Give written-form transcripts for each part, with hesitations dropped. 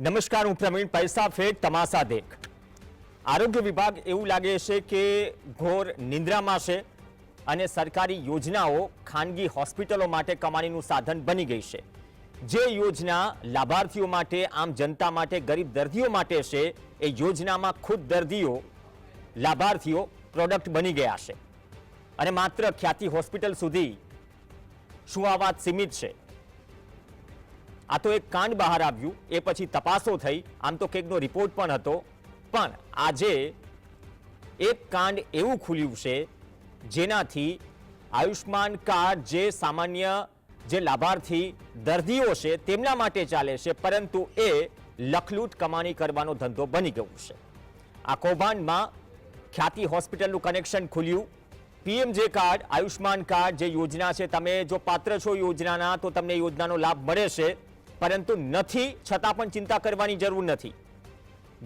નમસ્કાર, હું પ્રવીણ. પૈસા ફેક તમાશા દેખ. આરોગ્ય વિભાગ એવું લાગે છે કે ઘોર નિંદ્રામાં છે અને સરકારી યોજનાઓ ખાનગી હોસ્પિટલો માટે કમાણીનું સાધન બની ગઈ છે. જે યોજના લાભાર્થીઓ માટે, આમ જનતા માટે, ગરીબ દર્દીઓ માટે છે, એ યોજનામાં ખુદ દર્દીઓ, લાભાર્થીઓ પ્રોડક્ટ બની ગયા છે અને માત્ર ખ્યાતિ હોસ્પિટલ સુધી શું આ વાત સીમિત છે? આ તો એક કાંડ બહાર આવ્યું, એ પછી તપાસો થઈ, આમ તો કેગનો રિપોર્ટ પણ હતો, પણ આજે એક કાંડ એવું ખુલ્યું છે જેનાથી આયુષ્માન કાર્ડ જે સામાન્ય જે લાભાર્થી દર્દીઓ છે તેમના માટે ચાલે છે, પરંતુ એ લખલૂટ કમાણી કરવાનો ધંધો બની ગયું છે. આ કૌભાંડમાં ખ્યાતિ હોસ્પિટલનું કનેક્શન ખુલ્યું. પીએમજે કાર્ડ, આયુષ્માન કાર્ડ જે યોજના છે, તમે જો પાત્ર છો યોજનાના તો તમને યોજનાનો લાભ મળે છે, પરંતુ નથી છતાં પણ ચિંતા કરવાની જરૂર નથી.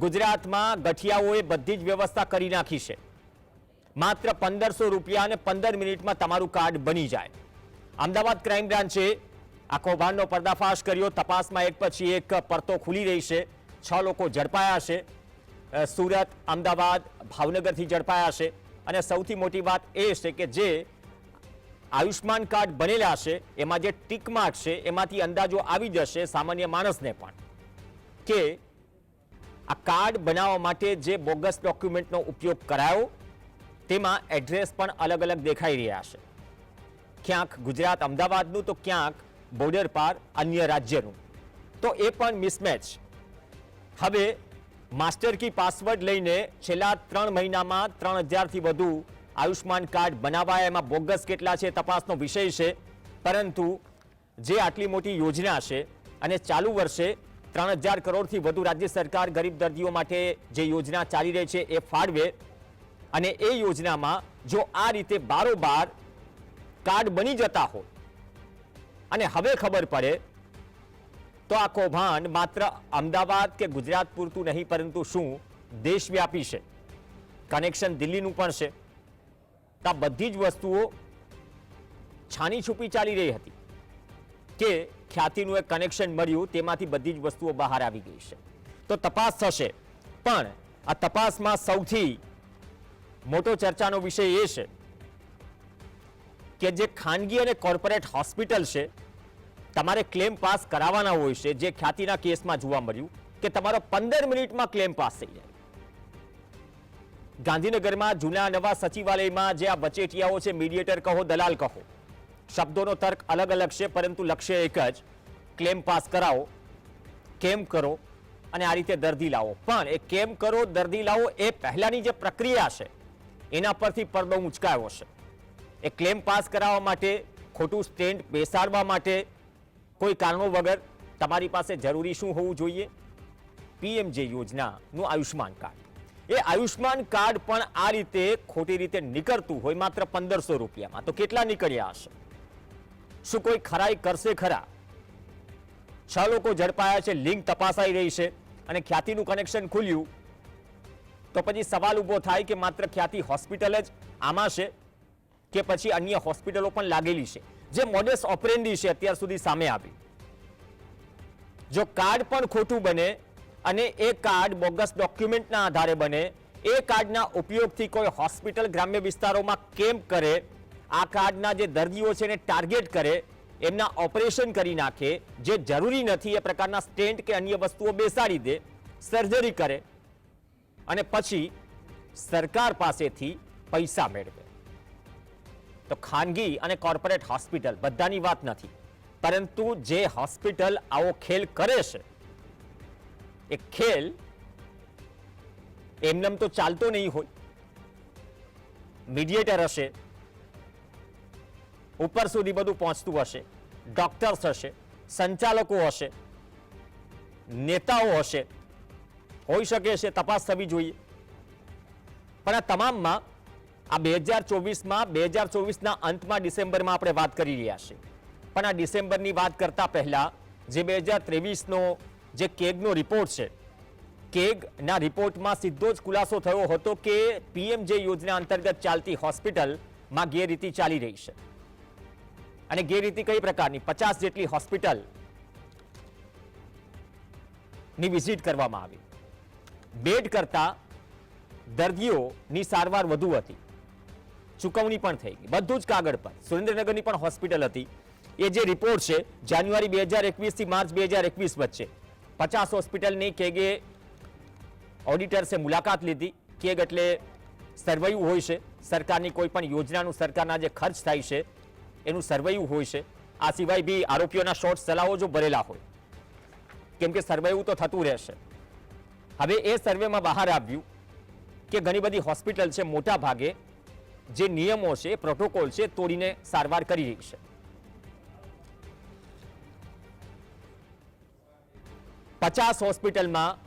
ગુજરાતમાં ગઠિયાઓએ બધી જ વ્યવસ્થા કરી નાખી છે. માત્ર 1500 રૂપિયા અને 15 મિનિટમાં તમારું કાર્ડ બની જાય. અમદાવાદ ક્રાઇમ બ્રાન્ચે આ કૌભાંડનો પર્દાફાશ કર્યો. તપાસમાં એક પછી એક પરતો ખુલી રહી છે. 6 લોકો ઝડપાયા છે. સુરત, અમદાવાદ, ભાવનગરથી ઝડપાયા છે. અને સૌથી મોટી વાત એ છે કે જે આયુષ્માન કાર્ડ બનેલા છે એમાં જે ટીક માર્ક છે એમાંથી અંદાજો આવી જશે સામાન્ય માણસને પણ કે આ કાર્ડ બનાવવા માટે જે બોગસ ડોક્યુમેન્ટનો ઉપયોગ કરાયો તેમાં એડ્રેસ પણ અલગ અલગ દેખાઈ રહ્યા છે. ક્યાંક ગુજરાત અમદાવાદનું તો ક્યાંક બોર્ડર પાર અન્ય રાજ્યનું, તો એ પણ મિસમેચ. હવે માસ્ટર કી પાસવર્ડ લઈને છેલ્લા 3 મહિનામાં 3000થી વધુ આયુષ્માન કાર્ડ બનાવાયા. એમાં બોગસ કેટલા છે તપાસનો વિષય છે, પરંતુ જે આટલી મોટી યોજના છે અને ચાલુ વર્ષે 3000 કરોડથી વધુ રાજ્ય સરકાર ગરીબ દર્દીઓ માટે જે યોજના ચાલી રહી છે એ ફાળવે, અને એ યોજનામાં જો આ રીતે બારોબાર કાર્ડ બની જતા હોય અને હવે ખબર પડે તો આ કૌભાંડ માત્ર અમદાવાદ કે ગુજરાત પૂરતું નહીં, પરંતુ શું દેશવ્યાપી છે. કનેક્શન દિલ્હીનું પણ છે. આ બધી જ વસ્તુઓ છાની છુપી ચાલી રહી હતી કે ખ્યાતિનું એક કનેક્શન મળ્યું, તેમાંથી બધી જ વસ્તુઓ બહાર આવી ગઈ છે. તો તપાસ થશે, પણ આ તપાસમાં સૌથી મોટો ચર્ચાનો વિષય એ છે કે જે ખાનગી અને કોર્પોરેટ હોસ્પિટલ છે, તમારે ક્લેમ પાસ કરાવવાના હોય છે. જે ખ્યાતિના કેસમાં જોવા મળ્યું કે તમારો 15 મિનિટમાં ક્લેમ પાસ થઈ જાય. ગાંધીનગરમાં જૂના નવા સચિવાલયમાં જે આ વચેટિયાઓ છે, મીડિયેટર કહો, દલાલ કહો, શબ્દોનો તર્ક અલગ અલગ છે, પરંતુ લક્ષ્ય એક જ, ક્લેમ પાસ કરાવો, કેમ કરો અને આ રીતે દર્દી લાવો. પણ એ કેમ કરો, દર્દી લાવો, એ પહેલાની જે પ્રક્રિયા છે એના પરથી પડદો ઉંચકાયો છે. એ ક્લેમ પાસ કરાવવા માટે, ખોટું સ્ટેન્ડ બેસાડવા માટે કોઈ કારણો વગર તમારી પાસે જરૂરી શું હોવું જોઈએ? પીએમજે યોજનાનું આયુષ્માન કાર્ડ. એ આયુષ્માન કાર્ડ પણ આ રીતે ખોટી રીતે નીકળતું હોય માત્ર 1500 રૂપિયામાં, તો કેટલા નીકળ્યા હશે? શું કોઈ ખરાઈ કરશે ખરા? 6 લોકો ઝડપાયા છે, લિંક તપાસાઈ રહી છે અને ખ્યાતિનું કનેક્શન ખુલ્યું, તો પછી સવાલ ઊભો થાય કે માત્ર ખ્યાતિ હોસ્પિટલ જ આમાં છે કે પછી અન્ય હોસ્પિટલો પણ લાગેલી છે? જે મોડસ ઓપરેન્ડી છે અત્યાર સુધી સામે આવી, જો કાર્ડ પણ ખોટું બને અને એ કાર્ડ બોગસ ડોક્યુમેન્ટના આધારે બને, એ કાર્ડના ઉપયોગથી કોઈ હોસ્પિટલ ગ્રામ્ય વિસ્તારોમાં કેમ્પ કરે, આ કાર્ડના જે દર્દીઓ છે એને ટાર્ગેટ કરે, એમના ઓપરેશન કરી નાખે, જે જરૂરી નથી એ પ્રકારના સ્ટેન્ટ કે અન્ય વસ્તુઓ બેસાડી દે, સર્જરી કરે અને પછી સરકાર પાસેથી પૈસા મેળવે. તો ખાનગી અને કોર્પોરેટ હોસ્પિટલ બધાની વાત નથી, પરંતુ જે હોસ્પિટલ આવો ખેલ કરે છે એ ખેલ એમનેમ તો ચાલતો નહીં હોય. મીડિયેટર હશે, ઉપર સુધી બધું પહોંચતું હશે, ડોક્ટર્સ હશે, સંચાલકો હશે, નેતાઓ હશે, હોઈ શકે છે, તપાસ થવી જોઈએ. પણ આ તમામમાં આ 2024ના અંતમાં ડિસેમ્બરમાં આપણે વાત કરી રહ્યા છીએ, પણ આ ડિસેમ્બરની વાત કરતા પહેલા જે 2023નો જે કેગનો રિપોર્ટ છે, કેગના રિપોર્ટમાં સીધો જ ખુલાસો થયો હતો કે પીએમજે યોજના અંતર્ગત ચાલતી હોસ્પિટલમાં ગેરરીતિ ચાલી રહી છે. અને ગેરરીતિ કઈ પ્રકારની? 50 જેટલી હોસ્પિટલ ની વિઝિટ કરવામાં આવી. બેડ કરતા દર્દીઓની સારવાર વધુ હતી, ચૂકવણી પણ થઈ ગઈ, બધું જ કાગળ પર. સુરેન્દ્રનગરની પણ હોસ્પિટલ હતી. એ જે રિપોર્ટ છે જાન્યુઆરી 2021 થી માર્ચ 2021 વચ્ચે 50 હોસ્પિટલની કેગે ઓડિટર્સે મુલાકાત લીધી. કેગ એટલે સર્વેયું હોય છે, સરકારની કોઈ પણ યોજનાનું સરકારના જે ખર્ચ થાય છે એનું સર્વેયું હોય છે. આ સિવાય બી આરોપીઓના શોર્ટ સલાહો જો ભરેલા હોય, કેમ કે સર્વેયું તો થતું રહેશે. હવે એ સર્વેમાં બહાર આવ્યું કે ઘણી બધી હોસ્પિટલ છે મોટા ભાગે જે નિયમો છે, પ્રોટોકોલ છે, તોડીને સારવાર કરી રહી છે. 50 હોસ્પિટલમાં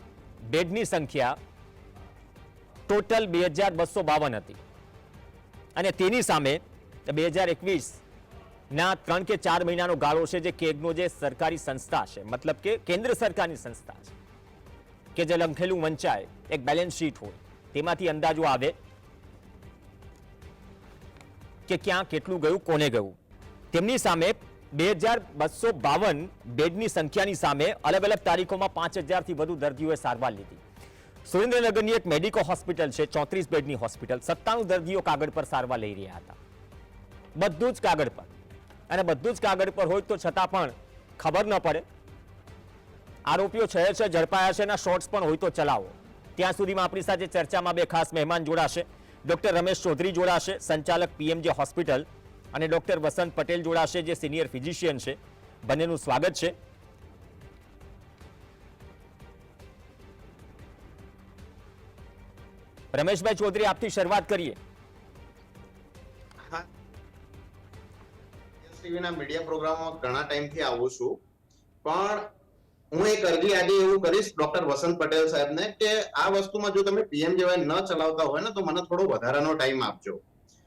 બેડની સંખ્યા ટોટલ 2252 હતી અને તેની સામે 2021 ના 3 કે 4 મહિનાનો ગાળો છે જે કેગનો જે સરકારી સંસ્થા છે, મતલબ કે કેન્દ્ર સરકારની સંસ્થા છે, કે જે લંઘેલું વંચાય એક બેલેન્સ શીટ હોય, તેમાંથી અંદાજો આવે કે ક્યાં કેટલું ગયું, કોને ગયું. તેમની સામે 2252 બેડની સંખ્યાની સામે અલગ અલગ તારીખોમાં 5000 થી વધુ દર્દીઓએ સારવાર લીધી. સુરેન્દ્રનગરની એક મેડિકો હોસ્પિટલ છે, 34 બેડની હોસ્પિટલ, 97 દર્દીઓ કાગળ પર સારવાર લઈ રહ્યા હતા. બધું જ કાગળ પર, અને બધું જ કાગળ પર હોય તો છતાં પણ ખબર ન પડે. આરોપીઓ છે ઝડપાયા છે, એના શોર્ટ્સ પણ હોય તો ચલાવો. ત્યાં સુધીમાં આપણી સાથે ચર્ચામાં બે ખાસ મહેમાન જોડાશે. ડોક્ટર રમેશ ચૌધરી જોડાશે, સંચાલક પીએમજે હોસ્પિટલ, અને ડોક્ટર વસંત પટેલ જોડાશે, જે સિનિયર ફિઝિશિયન છે. બંનેનું સ્વાગત છે. રમેશભાઈ ચૌધરી, આપથી શરૂઆત કરીએ. ટીવીના મીડિયા પ્રોગ્રામમાં ઘણા ટાઈમથી આવું છું, પણ હું એક અરજી આજે એવું કરીશ ડોક્ટર વસંત પટેલ સાહેબને કે આ વસ્તુમાં જો તમે પીએમજેવાય ન ચલાવતા હોય ને તો મને થોડો વધારાનો ટાઈમ આપજો.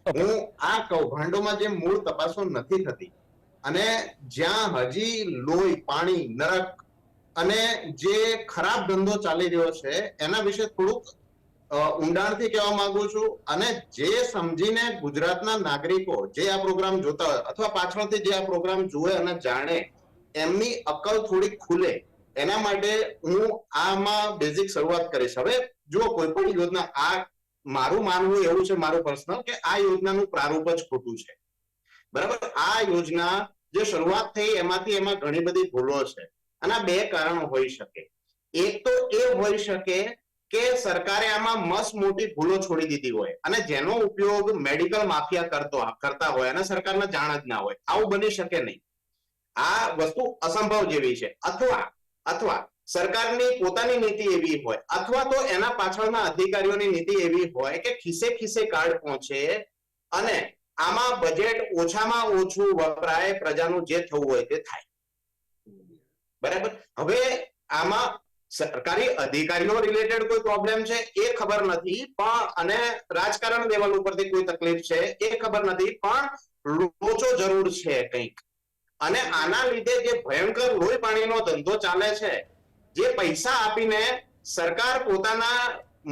હું આ કૌભાંડોમાં જે મૂળ તપાસો નથી થતી અને જ્યાં હજી લોહી, પાણી, નરક અને જે ખરાબ ધંધો ચાલી રહ્યો છે એના વિશે થોડુંક ઊંડાણથી કહેવા માંગુ છું. અને જે સમજીને ગુજરાતના નાગરિકો જે આ પ્રોગ્રામ જોતા હોય અથવા પાછળથી જે આ પ્રોગ્રામ જુએ અને જાણે, એમની અક્કલ થોડી ખુલે, એના માટે હું આમાં બેઝિક શરૂઆત કરીશ. હવે જો કોઈ પણ યોજના, આ મારું માનવું એવું છે, મારું પર્સનલ, કે આ યોજનાનું પ્રારૂપ જ ખોટું છે. બરાબર. આ યોજના જે શરૂઆત થઈ એમાં ઘણી બધી ભૂલો છે અને બે કારણો હોઈ શકે. એક તો એ હોઈ શકે કે સરકારે આમાં મસ્ત મોટી ભૂલો છોડી દીધી હોય અને જેનો ઉપયોગ મેડિકલ માફિયા કરતા હોય અને સરકારને જાણ જ ના હોય. આવું બની શકે નહીં. આ વસ્તુ અસંભવ જેવી છે. અથવા સરકારની પોતાની નીતિ એવી હોય, અથવા તો એના પાછળના અધિકારીઓની નીતિ એવી હોય કે ખિસ્સે ખિસ્સે કાર્ડ પહોંચે અને આમાં બજેટ ઓછામાં ઓછું વપરાય, પ્રજાનું જે થવું હોય તે થાય. બરાબર. હવે આમાં સરકારી અધિકારીઓ રિલેટેડ કોઈ પ્રોબ્લેમ છે એ ખબર નથી, પણ અને રાજકારણ લેવલ ઉપરથી કોઈ તકલીફ છે એ ખબર નથી, પણ લોચો જરૂર છે કંઈક. અને આના લીધે જે ભયંકર લોહી પાણીનો ધંધો ચાલે છે, જે પૈસા આપીને સરકાર પોતાના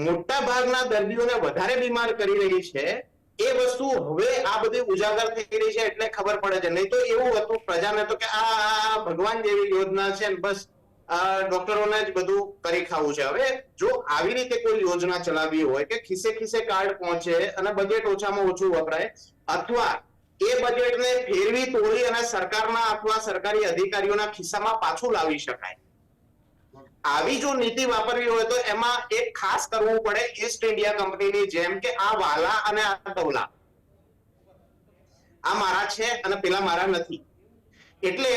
મોટા ભાગના દર્દીઓને વધારે બીમાર કરી રહી છે, એ વસ્તુ હવે આ બધી ઉજાગર થઈ રહી છે એટલે ખબર પડે છે. નહીં તો એવું હતું પ્રજાને તો કે આ ભગવાન જેવી યોજના છે, બસ ડોક્ટરોને જ બધું કરી ખાવું છે. હવે જો આવી રીતે કોઈ યોજના ચલાવી હોય કે ખિસ્સે ખિસ્સે કાર્ડ પહોંચે અને બજેટ ઓછામાં ઓછું વપરાય, અથવા એ બજેટને ફેરવી તોડી અને સરકારના અથવા સરકારી અધિકારીઓના ખિસ્સામાં પાછું લાવી શકાય, આવી જો નીતિ વાપરવી હોય તો એમાં એક ખાસ કરવું પડે ઈસ્ટ ઇન્ડિયા કંપનીની જેમ કે આ વાલા અને આ તવલા, આ મારા છે અને પેલા મારા નથી. એટલે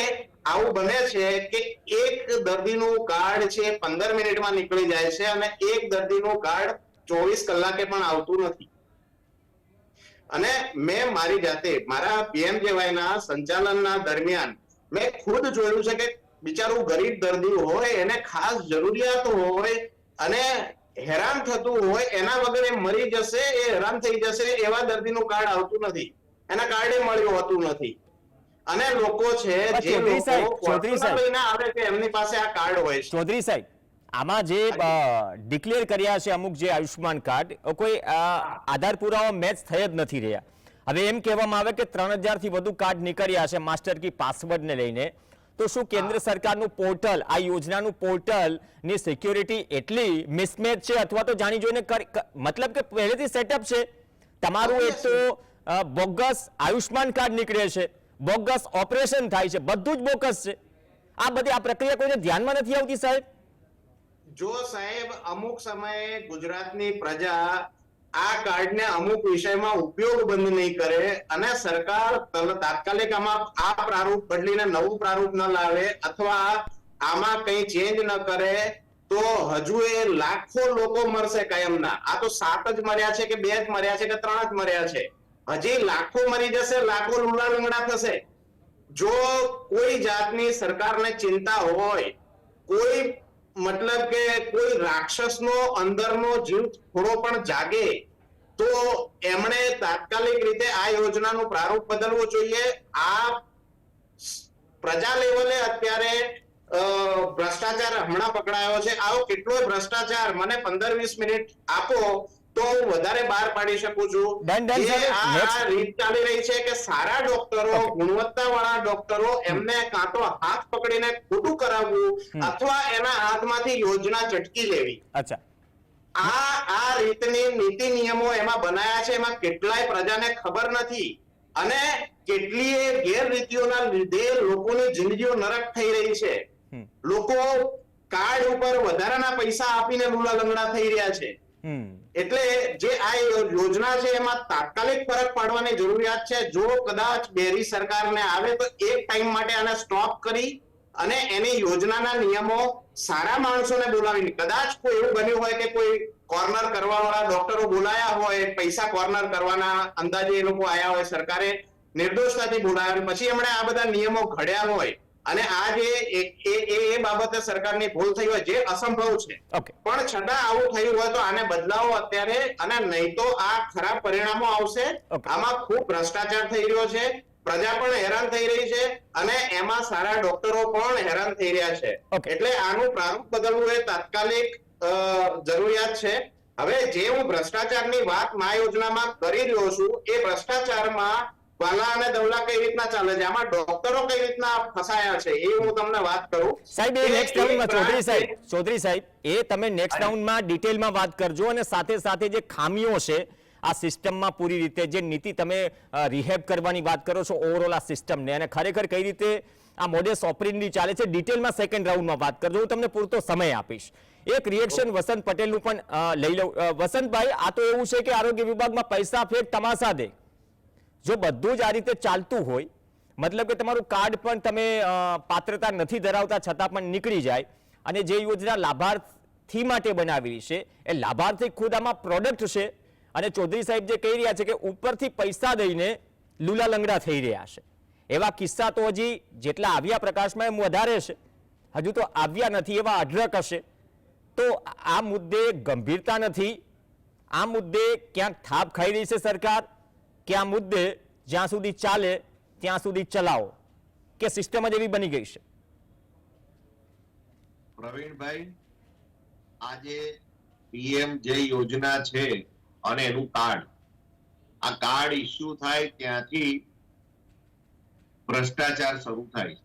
આવું બને છે કે એક દર્દીનું કાર્ડ છે 15 મિનિટમાં નીકળી જાય છે અને એક દર્દીનું કાર્ડ 24 કલાકે પણ આવતું નથી. અને મેં મારી જાતે મારા પીએમજેવાયના સંચાલનના દરમિયાન મેં ખુદ જોયું છે કે બિચારું ગરીબ દર્દી હોય, એને ખાસ જરૂરિયાત હોય અને હેરાન થતું હોય, એના વગર એ મરી જશે, એ હેરાન થઈ જશે, એવા દર્દીનું કાર્ડ આવતું નથી, એના કાર્ડે મળ્યું હોતું નથી. અને લોકો છે જે લોકો લઈને આવે છે એમની પાસે આ કાર્ડ હોય છે. ચૌધરી સાહેબ, આમાં જે ડિક્લેર કર્યા છે અમુક જે આયુષ્માન કાર્ડ, કોઈ આધાર પુરાવા મેચ થઈ જ નથી રહ્યા. હવે એમ કહેવામાં આવે કે 3000 થી વધુ કાર્ડ નીકળ્યા છે માસ્ટર કી પાસવર્ડને લઈને, તો શું કેન્દ્ર સરકારનું પોર્ટલ, આ યોજનાનું પોર્ટલ ની સિક્યોરિટી એટલી મિસમેચ છે અથવા તો જાણી જોઈને મતલબ કે પહેલેથી સેટઅપ છે? તમારું એક તો બોગસ આયુષ્માન કાર્ડ નીકળે છે, બોગસ ઓપરેશન થાય છે, બધું જ બોગસ છે. આ બધી આ પ્રક્રિયા કોઈને ધ્યાનમાં નથી આવતી સાહેબ? જો સાહેબ, અમુક સમયે ગુજરાતની પ્રજા આ કાર્ડને અમુક વિષયમાં ઉપયોગ બંધ નહીં કરે અને સરકાર તાત્કાલિક આમાં આ પ્રારૂપ બદલીને નવું પ્રારૂપ ન લાવે અથવા આમાં કંઈ ચેન્જ ન કરે તો હજુ એ લાખો લોકો મરશે કાયમના. આ તો 7 જ મર્યા છે કે 2 જ મર્યા છે કે 3 જ મર્યા છે, હજી લાખો મરી જશે, લાખો લુલા લંગડા થશે. જો કોઈ જાતની સરકારને ચિંતા હોય, કોઈ મતલબ કે કોઈ રાક્ષસનો અંદરનો જીવ થોડો પણ જાગે તો એમણે તાત્કાલિક રીતે આ યોજનાનું પ્રારૂપ બદલવું જોઈએ. આ પ્રજા લેવલે અત્યારે ભ્રષ્ટાચાર હમણાં પકડાયો છે. આવો કેટલોય ભ્રષ્ટાચાર મને 15-20 મિનિટ આપો તો હું વધારે બહાર પાડી શકું છું. આ રીત ચાલી રહી છે કે સારા ડોક્ટરો, ગુણવત્તાવાળા ડોક્ટરો, એમને કાં તો હાથ પકડીને ખોટું કરાવવું અથવા એના હાથમાંથી યોજના ઝટકી લેવી. અચ્છા, આ રીતની નીતિ નિયમો એમાં બનાયા છે, એમાં કેટલાય પ્રજાને ખબર નથી અને કેટલીય ગેરરીતિઓના લીધે લોકોની જિંદગીઓ નરક થઈ રહી છે. લોકો કાર્ડ ઉપર વધારાના પૈસા આપીને લુલા લંગડા થઈ રહ્યા છે. એટલે જે આ યોજના છે એમાં તાત્કાલિક ફરક પાડવાની જરૂરિયાત છે. જો કદાચ બેરી સરકારને આવે તો એક ટાઈમ માટે આને સ્ટોપ કરી અને એની યોજનાના નિયમો સારા માણસોને બોલાવીને, કદાચ કોઈ એવું બન્યું હોય કે કોઈ કોર્નર કરવા વાળા ડોક્ટરો બોલાયા હોય, પૈસા કોર્નર કરવાના અંદાજે એ લોકો આયા હોય, સરકારે નિર્દોષતાથી બોલાયા, પછી એમણે આ બધા નિયમો ઘડ્યા હોય અને આ જે એ બાબતે સરકારની ભૂલ થઈ હોય, જે અસંભવ છે, પણ છતાં આવું થયું હોય તો આને બદલાવો અત્યારે, અને નહીં તો આ ખરાબ પરિણામો આવશે. આમાં ખૂબ ભ્રષ્ટાચાર થઈ રહ્યો છે, પ્રજા પણ હેરાન થઈ રહી છે અને એમાં સારા ડોક્ટરો પણ હેરાન થઈ રહ્યા છે. એટલે આનું પ્રારૂપ બદલવું એ તાત્કાલિક જરૂરિયાત છે. હવે જે હું ભ્રષ્ટાચારની વાત મા યોજનામાં કરી રહ્યો છું, એ ભ્રષ્ટાચારમાં વાલા અને દવલા કઈ રીતના ચાલે છે, આમાં ડોક્ટરો કઈ રીતના ફસાયા છે, એ હું તમને વાત કરું. સાહેબ, એ નેક્સ્ટ રાઉન્ડમાં ચૌધરી સાહેબ એ તમે નેક્સ્ટ રાઉન્ડમાં ડિટેલમાં વાત કરજો અને સાથે સાથે જે ખામીઓ છે આ સિસ્ટમમાં પૂરી રીતે જે નીતિ તમે રિહેબ કરવાની વાત કરો છો ઓવરઓલ આ સિસ્ટમને, અને ખરેખર કઈ રીતે આ મોડેસ ઓપરેન્ડી ચાલે છે, ડિટેલમાં સેકન્ડ રાઉન્ડમાં વાત કરજો. હું તમને પૂરતો સમય આપીશ. એક રિએક્શન વસંત પટેલનું પણ લઈ લઉં. વસંતભાઈ, આ તો એવું છે કે આરોગ્ય વિભાગમાં પૈસા ફેંક તમાશા દે. જો બધું જ આ રીતે ચાલતું હોય, મતલબ કે તમારું કાર્ડ પણ તમે પાત્રતા નથી ધરાવતા છતાં પણ નીકળી જાય, અને જે યોજના લાભાર્થી માટે બનાવેલી છે એ લાભાર્થી ખુદ આમાં પ્રોડક્ટ છે, અને ચૌધરી સાહેબ જે કહી રહ્યા છે કે ઉપરથી પૈસા દઈને લુલા લંગડા થઈ રહ્યા છે, એવા કિસ્સા તો હજી જેટલા આવ્યા પ્રકાશમાં એમ વધારે છે, હજુ તો આવ્યા નથી એવા અઢળક હશે. તો આ મુદ્દે ગંભીરતા નથી? આ મુદ્દે ક્યાંક થાપ ખાઈ રહી છે સરકાર કે આ મુદ્દે જ્યાં સુધી ચાલે ત્યાં સુધી ચલાવો, કે સિસ્ટમ જ એવી બની ગઈ છે? પ્રવીણભાઈ, આજે પીએમ જે યોજના છે અને એનું કાર્ડ, આ કાર્ડ ઇસ્યુ થાય ત્યાંથી ભ્રષ્ટાચાર શરૂ થાય.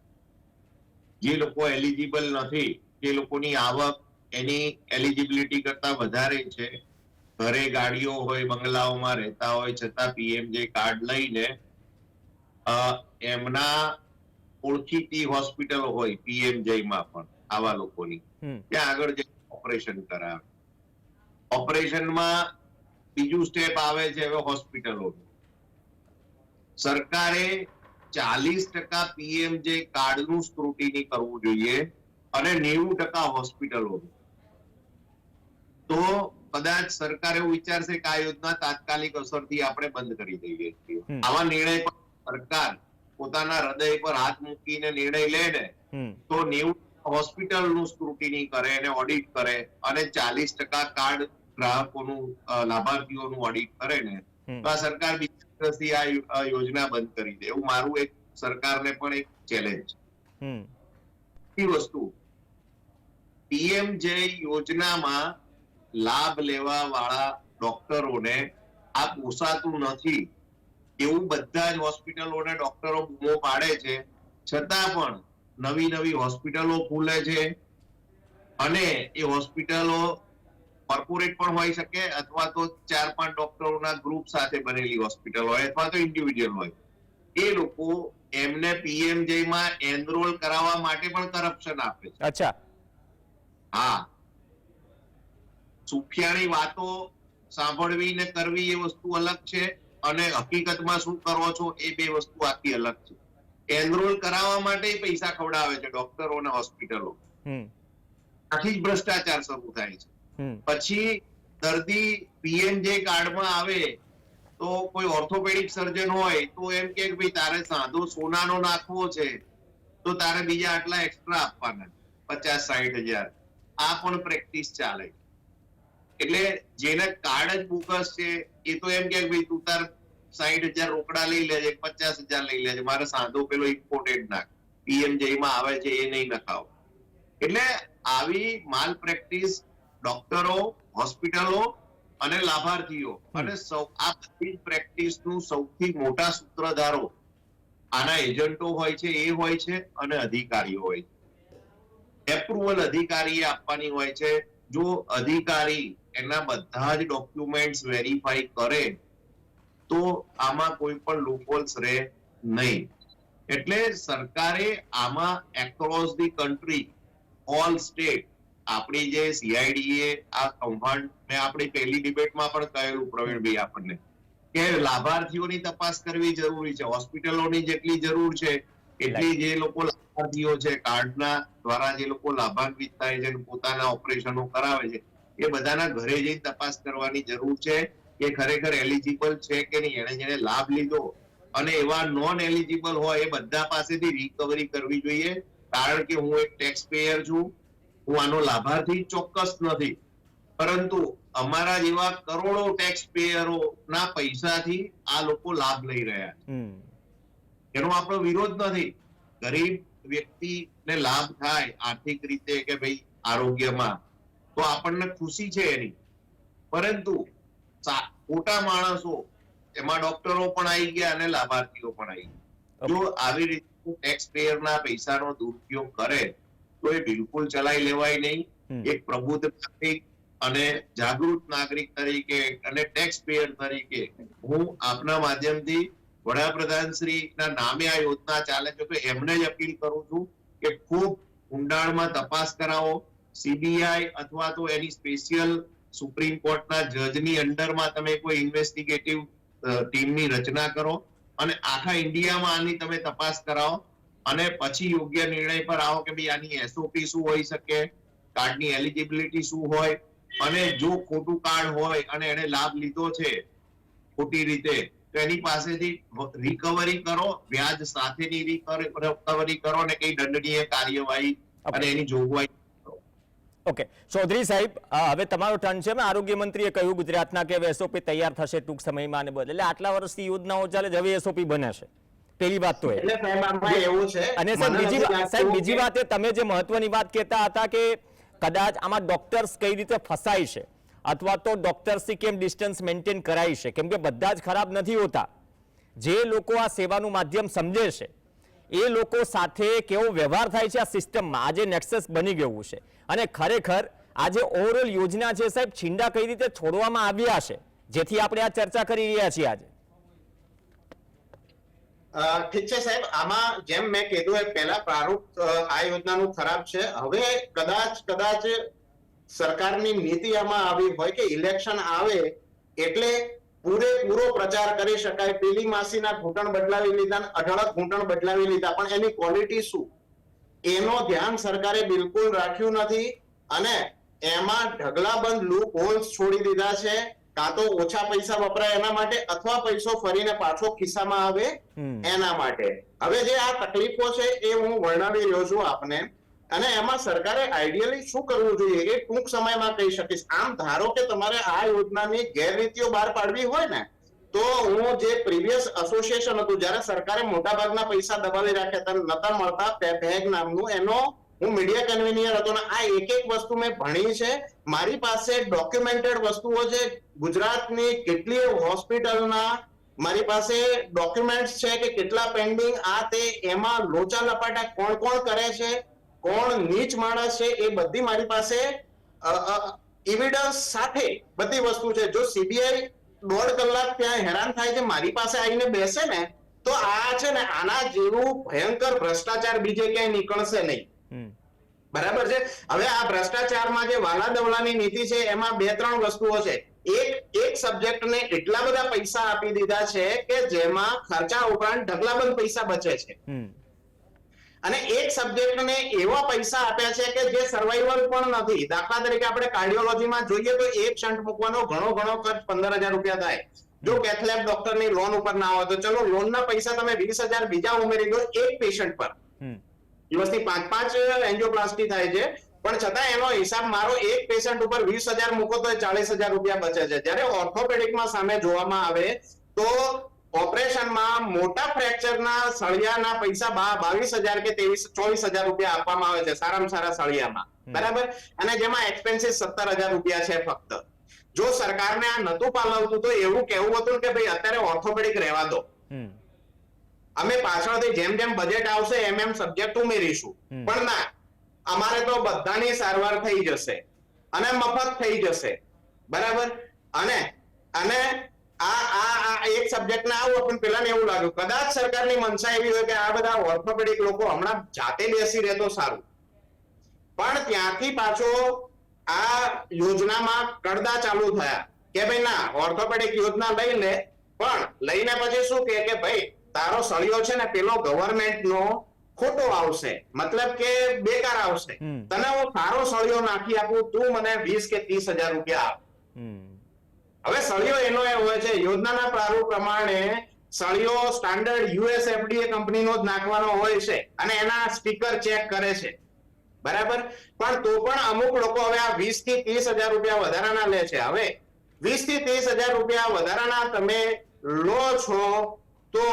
જે લોકો એલિજિબલ નથી, જે લોકોની આવક એની એલિજિબિલિટી કરતા વધારે છે, ઘરે ગાડીઓ હોય, બંગલાઓમાં રહેતા હોય, છતાં પીએમજે કાર્ડ લઈને એમના ઓળખીતી હોસ્પિટલ હોય પીએમજેમાં પણ આવા લોકોની, ત્યાં આગળ જઈને ઓપરેશન કરાવે. ઓપરેશનમાં બીજું સ્ટેપ આવે છે હવે હોસ્પિટલો. સરકારે 40% પીએમજે કાર્ડનું સ્ક્રુટિની કરવું જોઈએ અને 90% હોસ્પિટલોનું. તો કદાચ સરકાર એવું વિચારશે કે આ યોજના તાત્કાલિક અસરથી આપણે બંધ કરી દઈએ છીએ. આવા નિર્ણય પર સરકાર પોતાના હૃદય પર હાથ મૂકીને નિર્ણય લે ને તો 90% હોસ્પિટલનું સ્ક્રુટિની કરે અને ઓડિટ કરે, અને 40% કાર્ડ ગ્રાહકોનું, લાભાર્થીઓનું ઓડિટ કરે ને તો આ સરકાર બીજા વર્ષથી આ યોજના બંધ કરી દે. એવું મારું એક સરકારને પણ એક ચેલેન્જ છે. વસ્તુ, પીએમજે યોજનામાં લાભ લેવા વાળા ડોક્ટરોને આ પોસાતું નથી એવું બધા જ હોસ્પિટલો અને ડોક્ટરો બૂમો પાડે છે, છતાં પણ નવી નવી હોસ્પિટલો ખુલે છે અને એ હોસ્પિટલો કોર્પોરેટ પણ હોઈ શકે અથવા તો 4-5 ડોક્ટરોના ગ્રુપ સાથે બનેલી હોસ્પિટલ હોય અથવા તો ઇન્ડિવિડ્યુઅલ હોય. એ લોકો એમને PMJ માં એનરોલ કરાવવા માટે પણ કરપ્શન આપે છે. અચ્છા. હા, સુફિયાણી વાતો સાંભળવી ને કરવી એ વસ્તુ અલગ છે અને હકીકતમાં શું કરો છો એ બે વસ્તુ આખી અલગ છે. એનરોલ કરાવવા માટે પૈસા ખવડાવે છે ડોક્ટરો અને હોસ્પિટલો. આથી જ ભ્રષ્ટાચાર શરૂ થાય છે. પછી દર્દી PMJ કાર્ડમાં આવે તો કોઈ ઓર્થોપેડિક સર્જન હોય તો એમ કે ભાઈ તારે સાંધો સોનાનો નાખવો છે તો તારે બીજા આટલા એક્સ્ટ્રા આપવાના 50-60 હજાર. આ પણ પ્રેક્ટિસ ચાલે. એટલે જેને કાર્ડ જ બોગસ છે એ તો એમ કે ભાઈ તું તાર 60,000 રોકડા લઈ લેજે, 50,000 લઈ લેજે, મારે સાંધો પેલો ઇમ્પોર્ટેડ નાખ, PMJ માં આવે છે એ નહીં નખાવ. એટલે આવી માલ પ્રેક્ટિસ ડોક્ટરો, હોસ્પિટલો અને લાભાર્થીઓ અને આ બધી પ્રેક્ટિસનું સૌથી મોટા સૂત્રધારો આના એજન્ટો હોય છે, એ હોય છે અને અધિકારીઓ હોય છે. એપ્રુવલ અધિકારીએ આપવાની હોય છે. જો અધિકારી એના બધા જ ડોક્યુમેન્ટ્સ વેરીફાઈ કરે તો આમાં કોઈ પણ લૂપહોલ્સ રહે નહીં. એટલે સરકારે આમાં across the country, all state, આપણી જે CIDA આ કૌભાંડ મેં આપણી પહેલી ડિબેટમાં પણ કહેલું પ્રવીણભાઈ આપણને કે લાભાર્થીઓની તપાસ કરવી જરૂરી છે. હોસ્પિટલોની જેટલી જરૂર છે એટલી જે લોકો લાભાર્થીઓ છે, કાર્ડના દ્વારા જે લોકો લાભાન્વિત થાય છે, પોતાના ઓપરેશનો કરાવે છે, એ બધાના ઘરે જઈને તપાસ કરવાની જરૂર છે કે ખરેખર એલિજિબલ છે કે નહીં. એને જેને લાભ લીધો અને એવા નોન એલિજિબલ હોય એ બધા પાસેથી રિકવરી કરવી જોઈએ. કારણ કે હું એક ટેક્સ પેયર છું, હું આનો લાભાર્થી ચોક્કસ નથી, પરંતુ અમારા જેવા કરોડો ટેક્સ પેયરો ના પૈસાથી આ લોકો લાભ લઈ રહ્યા છે. એનો આપણો વિરોધ નથી. ગરીબ વ્યક્તિને લાભ થાય આર્થિક રીતે કે ભાઈ આરોગ્યમાં તો આપણને ખુશી છે એની, પરંતુ ખોટા માણસો એમાં ડોક્ટરો પણ આવી ગયા અને લાભાર્થીઓ પણ આવી ગયા. જો આવી રીતે ટેક્સ પેયરના પૈસાનો દુરુપયોગ કરે તો એ બિલકુલ ચલાવી લેવાય નહીં. એક પ્રબુદ્ધ નાગરિક અને જાગૃત નાગરિક તરીકે અને ટેક્સ પેયર તરીકે હું આપના માધ્યમથી વડાપ્રધાન શ્રીના નામે આ યોજના ચાલે છે તો એમને જ અપીલ કરું છું કે ખૂબ ઊંડાણમાં તપાસ કરાવો. CBI અથવા તો એની સ્પેશિયલ સુપ્રીમ કોર્ટના જજની અંડરમાં તમે કોઈ ઇન્વેસ્ટિગેટિવ ટીમની રચના કરો અને આખા ઇન્ડિયામાં આની તમે તપાસ કરાવો અને પછી યોગ્ય નિર્ણય પર આવો કે ભાઈ આની SOP શું હોઈ શકે, કાર્ડની એલિજિબિલિટી શું હોય, અને જો ખોટું કાર્ડ હોય અને એને લાભ લીધો છે ખોટી રીતે તો એની પાસેથી રિકવરી કરો, વ્યાજ સાથેની રિકવરી કરો અને કઈ દંડનીય કાર્યવાહી અને એની જોગવાઈ. ઓકે, ચૌધરી સાહેબ, હવે તમારો ટર્ન છે. આરોગ્ય મંત્રીએ કહ્યું ગુજરાતના કે SOP તૈયાર થશે ટૂંક સમયમાં અને બદલે એટલે આટલા વર્ષથી યોજનાઓ ચાલે છે, હવે SOP બને છે. પહેલી વાત તો એટલે સાહેબ આમાં એવું છે. અને સાહેબ બીજી વાત એ તમે જે મહત્વની વાત કહેતા હતા કે કદાચ આમાં ડોક્ટર્સ કઈ રીતે ફસાય છે અથવા તો ડોક્ટર્સથી કેમ ડિસ્ટન્સ મેન્ટેન કરાય છે, કેમ કે બધા જ ખરાબ નથી હોતા. જે લોકો આ સેવાનું માધ્યમ સમજે છે એ લોકો સાથે કેવો વ્યવહાર થાય છે આ સિસ્ટમમાં, આજે નેક્સસ બની ગયું છે. અને ખરેખર આ જે ઓવરઓલ યોજના છે સાહેબ, છીંડા કઈ રીતે છોડવામાં આવ્યા છે જેથી આપણે આ ચર્ચા કરી રહ્યા છીએ આજે. ઠીક છે સાહેબ, આમાં જેમ મેં કીધું એ પહેલા પ્રારૂપ આ યોજનાનું ખરાબ છે. હવે કદાચ સરકારની નીતિ આમાં આવી હોય કે ઇલેક્શન આવે એટલે પૂરેપૂરો પ્રચાર કરી શકાય. પેલી માસીના ઘૂંટણ બદલાવી લીધા, અઢળક ઘૂંટણ બદલાવી લીધા, પણ એની ક્વોલિટી શું એનો ધ્યાન સરકારે બિલકુલ રાખ્યું નથી અને એમાં ઢગલાબંધ લૂપ હોલ્સ છોડી દીધા છે. કાં તો ઓછા પૈસા વપરાય એના માટે અથવા પૈસો ફરીને પાછો ખિસ્સામાં આવે એના માટે. હવે જે આ તકલીફો છે એ હું વર્ણવી રહ્યો છું આપને, અને એમાં સરકારે આઈડિયલી શું કરવું જોઈએ એ ટૂંક સમયમાં કહી શકીશ. આમ ધારો કે તમારે આ યોજનાની ગેરરીતિઓ બહાર પાડવી હોય ને તો હું જે પ્રીવિયસ એસોસિએશન હતું જ્યારે સરકારે મોટાભાગના પૈસા દબાવી રાખ્યા હતા, નતા મળતા, પેગ નામનું, એનો હું મીડિયા કન્વીનિયર હતો ને આ એક વસ્તુ મેં ભણી છે. મારી પાસે ડોક્યુમેન્ટેડ વસ્તુઓ છે. ગુજરાતની કેટલીય હોસ્પિટલના મારી પાસે ડોક્યુમેન્ટ્સ છે કે કેટલા પેન્ડિંગ આ તે, એમાં લોચા લપાટા કોણ કોણ કરે છે, કોણ નીચ માણસ છે, એ બધી મારી પાસે એવિડન્સ સાથે બધી વસ્તુ છે. જો સીબીઆઈ 1.5 કલાક ત્યાં હેરાન થાય છે, મારી પાસે આવીને બેસે ને, તો આ છે ને આના જેવું ભયંકર ભ્રષ્ટાચાર બીજે ક્યાંય નીકળશે નહીં. બરાબર છે. હવે આ ભ્રષ્ટાચારમાં જે વાલા દવલાની નીતિ છે એમાં 2-3 વસ્તુઓ છે. એક સબ્જેક્ટને એટલા બધા પૈસા આપી દીધા છે કે જેમાં ખર્ચા ઉપરાંત ઢગલાબંધ પૈસા બચે છે, અને એક સબ્જેક્ટને એવા પૈસા આપ્યા છે કે જે સર્વાઈવલ પણ નથી. દાખલા તરીકે આપણે કાર્ડિયોલોજીમાં જોઈએ તો એક શન્ટ મૂકવાનો ઘણો ખર્ચ 15,000 રૂપિયા થાય. જો કેથલેબ ડોક્ટરની લોન ઉપર ના હોય તો ચલો લોનના પૈસા તમે 20,000 બીજા ઉમેરી દો એક પેશન્ટ પર. દિવસની 5 એન્જિયોપ્લાસ્ટી થાય છે, પણ છતાં એનો હિસાબ મારો એક પેશન્ટ ઉપર 20,000 મૂકો તો 40,000 રૂપિયા બચે છે. જ્યારે ઓર્થોપેડિકમાં સામે જોવામાં આવે તો ઓપરેશનમાં મોટા ફ્રેક્ચરના સળિયાના પૈસા 22,000 કે 24,000 રૂપિયા આપવામાં આવે છે સારામાં સારા સળિયામાં. બરાબર. અને જેમાં એક્સપેન્સિસ 17,000 રૂપિયા છે ફક્ત. જો સરકારને આ નતું પાલવતું તો એવું કહેવું હતું કે ભાઈ અત્યારે ઓર્થોપેડિક રહેવા દો, અમે પાછળથી જેમ જેમ બજેટ આવશે એમ સબ્જેક્ટ ઉમેરીશું. પણ ના, અમારે તો બધાની સારવાર થઈ જશે અને મફત થઈ જશે. બરાબર. અને આ એક સબ્જેક્ટને આવું પણ પેલાને એવું લાગ્યું કદાચ સરકારની મનસા એવી હોય કે આ બધા ઓર્થોપેડિક લોકો હમણાં જાતે બેસી રહે તો સારું. પણ ત્યાંથી પાછો આ યોજનામાં કડદા ચાલુ થયા કે ભાઈ ના, ઓર્થોપેડિક યોજના લઈ લે, પણ લઈને પછી શું કે ભાઈ તારો સળિયો છે ને પેલો ગવર્મેન્ટનો ખોટો આવશે, મતલબ કે બેકાર આવશે, તને હું સારો સળિયો નાખી આપું, તું મને 20 કે 30,000 રૂપિયા આપ. હવે સળિયો એનો એ હોય છે, યોજનાના પ્રારૂપ પ્રમાણે સળિયો સ્ટાન્ડર્ડ યુએસએફડીએ કંપનીનો જ નાખવાનો હોય છે અને એના સ્ટીકર ચેક કરે છે. બરાબર. પણ તો પણ અમુક લોકો હવે આ 20 થી 30,000 રૂપિયા વધારાના લે છે. હવે 20 થી 30,000 રૂપિયા વધારાના તમે લો છો તો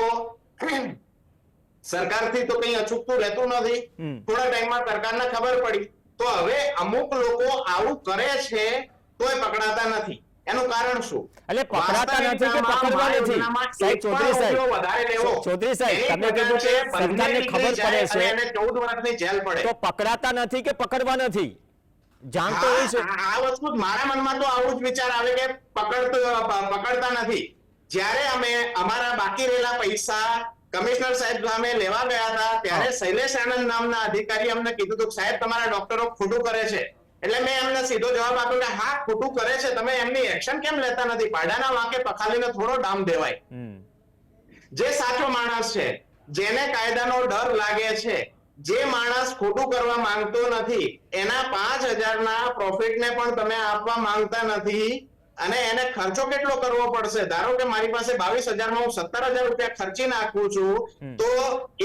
સરકારથી તો કઈ અચૂકતું રહેતું નથી. થોડા ટાઈમમાં સરકારને ખબર પડી તો હવે અમુક લોકો આવું કરે છે તોય પકડાતા નથી. એનું કારણ શું? એટલે પકડાતા નથી કે પકડવા નથી? સાહેબ ચૌધરી સાહેબ તમે કીધું કે સરકારને ખબર પડે છે એને 14 વર્ષની જેલ પડે, તો પકડાતા નથી કે પકડવા નથી? જાણ તો એ છે. આ વસ્તુ મારા મનમાં તો આવું જ વિચાર આવે કે પકડતા નથી. જ્યારે અમે અમારા બાકી રહેલા પૈસા કમિશનર સાહેબ સામે લેવા ગયા હતા ત્યારે શૈલેષ આનંદ નામના અધિકારી અમને કીધું હતું સાહેબ તમારા ડોક્ટરો ખોટું કરે છે. એટલે મેં એમને સીધો જવાબ આપ્યો કે હા ખોટું કરે છે, તમે એમની એક્શન કેમ લેતા નથી? પાડાના વાંકે પખાલીને થોડો ડામ દેવાય. જે સાચો માણસ છે, જેને કાયદાનો ડર લાગે છે, જે માણસ ખોટું કરવા માંગતો નથી, એના 5,000 ના પ્રોફિટને પણ તમે આપવા માંગતા નથી અને એને ખર્ચો કેટલો કરવો પડશે? ધારો કે મારી પાસે 22,000 માં હું 17,000 રૂપિયા ખર્ચી નાખું છું, તો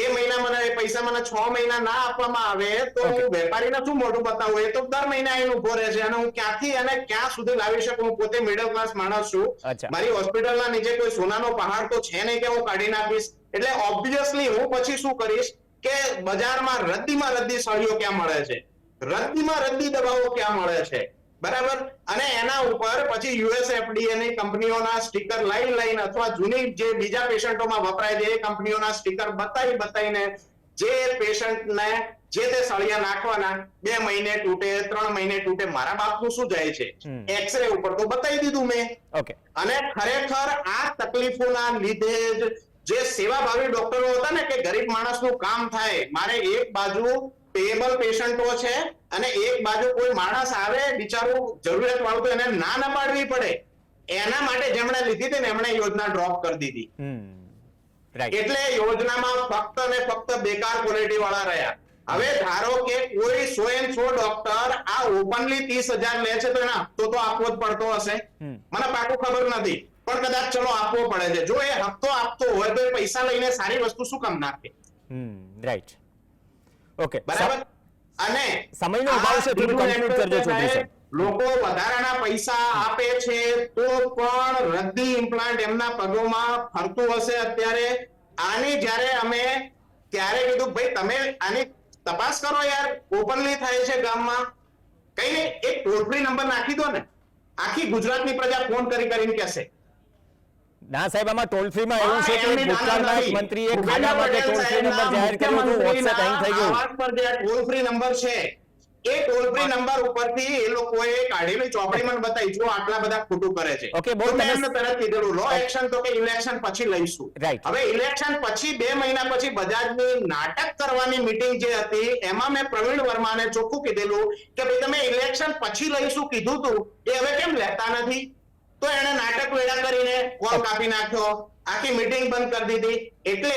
એ મહિના મને એ પૈસા મને 6 મહિના ના આપવામાં આવે તો હું વેપારીને શું મોઢું બતાવું? એ તો દર મહિના એને ઉભો રહે છે અને હું ક્યાંથી અને ક્યાં સુધી લાવી શકું? હું પોતે મિડલ ક્લાસ માણસ છું, મારી હોસ્પિટલના નીચે કોઈ સોનાનો પહાડ તો છે નહીં કે હું કાઢી નાખીશ. એટલે ઓબ્વિયસલી હું પછી શું કરીશ કે બજારમાં રદ્દી સળિયો ક્યાં મળે છે, રદ્દી દવાઓ ક્યાં મળે છે. બરાબર. અને એના ઉપર પછી યુએસએફડીએ ની કંપનીઓના સ્ટીકર લઈને અથવા જૂની જે બીજા પેશન્ટોમાં વપરાય છે એ કંપનીઓના સ્ટીકર બતાવીને જે પેશન્ટને જે તે સળિયા નાખવાના 2 મહિને તૂટે, 3 મહિને તૂટે, મારા બાપનું શું જાય છે? એક્સરે ઉપર તો બતાવી દીધું મેં. અને ખરેખર આ તકલીફોના લીધે જ જે સેવાભાવી ડોક્ટરો હતા ને કે ગરીબ માણસનું કામ થાય, મારે એક બાજુ પેએબલ પેશન્ટો છે અને એક બાજુ કોઈ માણસ આવે બિચારું જરૂરિયાત વાળું તો એને ના પાડવી પડે, એના માટે જેમણે લીધી હતી ને એમણે યોજના ડ્રોપ કરી દીધી. એટલે યોજનામાં ફક્ત ને ફક્ત બેકાર ક્વોલિટી વાળા રહ્યા. હવે ધારો કે કોઈ 100 ડોક્ટર આ ઓપનલી 30,000 લે છે તો એના હપ્તો તો આપવો જ પડતો હશે. મને પાકું ખબર નથી પણ કદાચ ચલો આપવો પડે છે. જો એ હપ્તો આપતો હોય તો એ પૈસા લઈને સારી વસ્તુ શું કામ નાખે? રાઈટ. ઓકે, બરાબર. અને સમયનો અભાવ છે, થોડું કન્ક્લુડ કરજો ચૌધરી સાહેબ. લોકો વધારાના પૈસા આપે છે તો પણ રદ્દી ઇમ્પ્લાન્ટ એમના પગોમાં ફરતું હશે અત્યારે. આની જ્યારે અમે ત્યારે કીધું ભાઈ તમે આની તપાસ કરો યાર, ઓપનલી થાય છે ગામમાં, કઈ નહીં એક ટોલ ફ્રી નંબર નાખી દો ને, આખી ગુજરાતની પ્રજા ફોન કરીને કહેશે. ના સાહેબ, આમાં ટોલ ફ્રીમાં એવું છે કે એમની ભૂતકાળના એક નથી. મંત્રીએ ભૂપેન્દ્ર ખાડા માટે પટેલ ટોલ ફ્રી નંબર જાહેર કર્યો હતો, મુખ્યમંત્રીના WhatsApp હેંગ થઈ ગયું. આવાસ પર જે ટોલ ફ્રી નંબર છે એ ટોલ ફ્રી નંબર ઉપરથી એ લોકોએ કાઢેલી ચોપડી મને બતાવી જો આટલા બધા ખોટું કરે છે. Okay, બહુ તો મેં તમે- એમને તરત કીધેલું લો એક્શન તો કે ઇલેક્શન પછી લઈશું. Right. હવે ઇલેક્શન પછી 2 મહિના પછી બજાજની નાટક કરવાની મીટિંગ જે હતી એમાં મેં પ્રવીણ વર્માને ચોખ્ખું કીધેલું કે ભાઈ તમે ઇલેક્શન પછી લઈશું કીધું તું એ હવે કેમ લેતા નથી? તો એને નાટક વેડા કરીને કોલ કાપી નાખ્યો, આખી મીટિંગ બંધ કરી દીધી. એટલે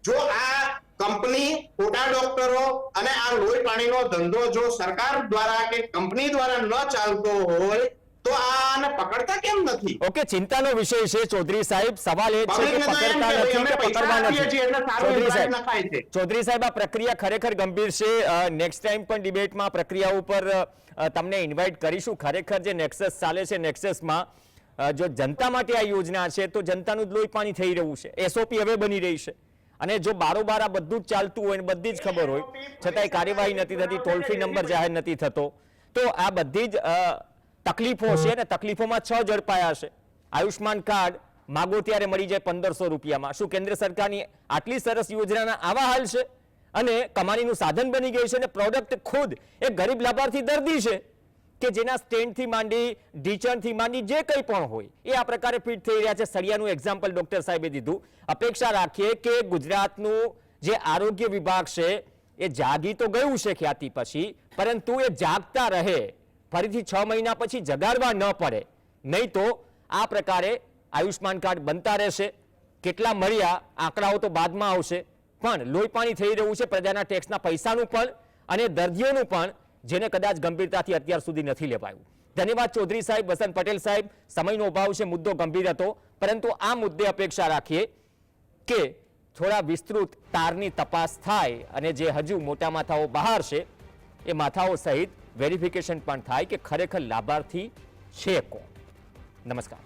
જો આ કંપની ખોટા ડોક્ટરો અને આ લોહી પાણીનો ધંધો જો સરકાર દ્વારા કે કંપની દ્વારા ન ચાલતો હોય તો આને પકડતા કેમ નથી? ઓકે, ચિંતાનો વિષય છે ચૌધરી સાહેબ. સવાલ એ છે કે પબ્લિકને તો એમ પકડતા કે ભાઈ નથી અમે કે પૈસા પકડવા આપીએ છીએ એટલે નથી. સારું ચૌધરી ઇમ્પ્લાન્ટ સાહેબ, નખાય છે. ચૌધરી સાહેબ, આ પ્રક્રિયા ખરેખર ગંભીર છે. નેક્સ્ટ ટાઈમ પણ ડિબેટમાં પ્રક્રિયા ઉપર તમને ઇન્વાઇટ કરીશું. ખરેખર જે નેક્સસ ચાલે છે, નેક્સસમાં જો જનતા માટે આ યોજના છે તો જનતાનું જ લોહી પાણી થઈ રહ્યું છે. એસઓપી હવે બની રહી છે અને જો બારોબાર આ બધું જ ચાલતું હોય ને બધી જ ખબર હોય છતાંય કાર્યવાહી નથી થતી, ટોલ ફ્રી નંબર જાહેર નથી થતો, તો આ બધી જ તકલીફો છે ને તકલીફોમાં 6 ઝડપાયા છે. આયુષ્માન કાર્ડ માગો ત્યારે મળી જાય 1500 રૂપિયામાં. શું કેન્દ્ર સરકારની આટલી સરસ યોજનાના આવા હાલ છે? અને કમાણીનું સાધન બની ગયું છે અને પ્રોડક્ટ ખુદ એક ગરીબ લાભાર્થી દર્દી છે કે જેના સ્ટેન્ડથી માંડી ઢીચણથી માંડી જે કંઈ પણ હોય એ આ પ્રકારે ફિટ થઈ રહ્યા છે. સળિયાનું એક્ઝામ્પલ ડોક્ટર સાહેબે દીધું. અપેક્ષા રાખીએ કે ગુજરાતનું જે આરોગ્ય વિભાગ છે એ જાગી તો ગયું છે ખ્યાતિ પછી, પરંતુ એ જાગતા રહે, ફરીથી 6 મહિના પછી જગાડવા ન પડે. નહીં તો આ પ્રકારે આયુષ્માન કાર્ડ બનતા રહેશે. કેટલા મળ્યા આંકડાઓ તો બાદમાં આવશે, પણ લોહી પાણી થઈ રહ્યું છે પ્રજાના ટેક્સના પૈસાનું પણ અને દર્દીઓનું પણ, જેને કદાચ ગંભીરતાથી અત્યાર સુધી નથી લેવાયું. ધન્યવાદ ચૌધરી સાહેબ, વસંત પટેલ સાહેબ. સમયનો અભાવ છે, મુદ્દો ગંભીર હતો, પરંતુ આ મુદ્દે અપેક્ષા રાખીએ કે થોડા વિસ્તૃત તારની તપાસ થાય અને જે હજુ મોટા માથાઓ બહાર છે એ માથાઓ સહિત વેરિફિકેશન પણ થાય કે ખરેખર લાભાર્થી છે કોણ. નમસ્કાર.